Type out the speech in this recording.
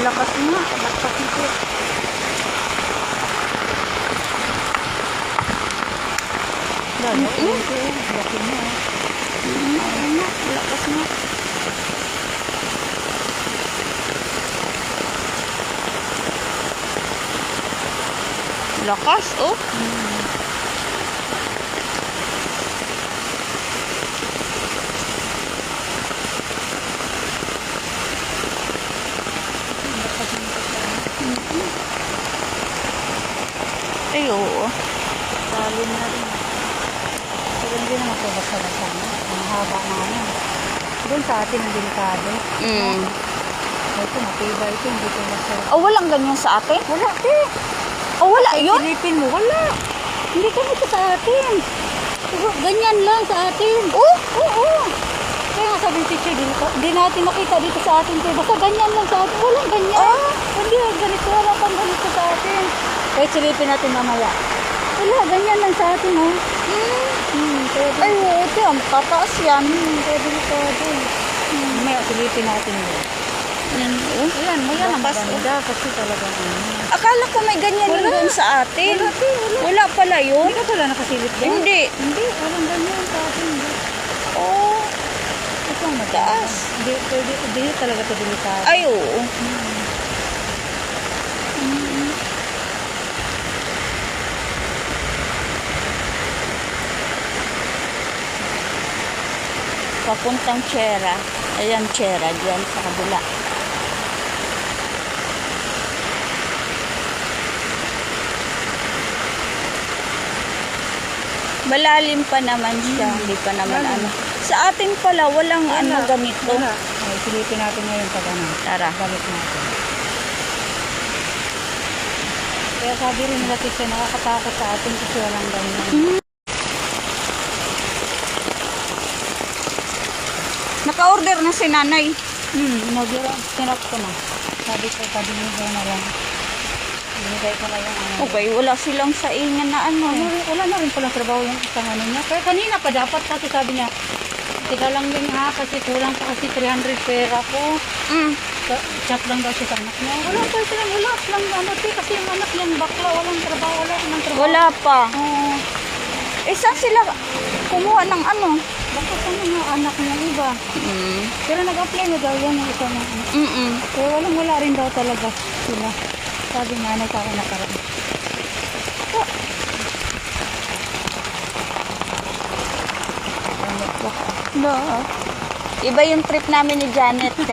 Lakas nga. Lakas ito. Lalo. Laki nga. Lakas nga. Lakas, oh. Ay, oo. Lalim na rin. Pero hindi naman ito basta-basta na. Ang haba na yan. Doon sa atin ang delikado. Ito, matibay ito. Hindi ito basta. Oh, walang ganyan sa atin? Wala, te. Oh, wala yun? Silipin mo, wala. Hindi ganito sa atin. Ganyan lang sa atin. Oh, Oo. Kaya nga sabi ng teacher, hindi natin makita dito sa atin. Te. Basta ganyan lang sa atin. Walang ganyan. Hindi, ganito. Wala pang ganito sa atin. Kahit silipin natin mamaya. Wala, ganyan lang sa atin, oh. ay, oo, ito. Ang tataas yan. Kaya delikado. May silipin natin yun. Oh. Ayan, may ang Lakas, ganda kasi talagang Akala ko may ganyan Wala. doon sa atin. Wala, te, wala. Wala pala yun. Hindi ka pala nakasilip ba? Hindi. Hindi, walang ganyan sa atin. Oh, Ito ang mataas. taas. Hindi talaga ito delikado. Ay, oo. Papuntang Chera. Ayan, Chera. Diyan sa kabila. Malalim pa naman siya. Hindi pa naman Malalim. ano. Sa atin pala, walang ano ganito. Wala. Ay, silipin natin ngayon pag ano. Tara. Balik natin. Kaya sabi rin nila kasi nakakatakot sa atin kasi walang ganyan. Naka-order na si nanay. Sinap ko na. Sabi ko, pabinigay na lang. Binigay ko na yung ano. Okay, wala silang saingan na ano eh. Wala na rin palang trabaho yung isang ano niya. Kaya kanina pa dapat kasi sabi niya, tika lang din ha, kasi kulang pa kasi 300 pera ko. Chat lang daw siya sa anak niya. Wala pa sila, wala lang ano, kasi yung anak yung bakla, walang trabaho, wala namang trabaho. Wala pa. Oo. Eh, saan sila kumuha ng ano? Bakit ano yung anak niya iba? Pero nag-apply na daw yan yung isa na. Kaya wala rin daw talaga sila. Sabi nga, nagkakaroon. No. Iba yung trip namin ni Janet.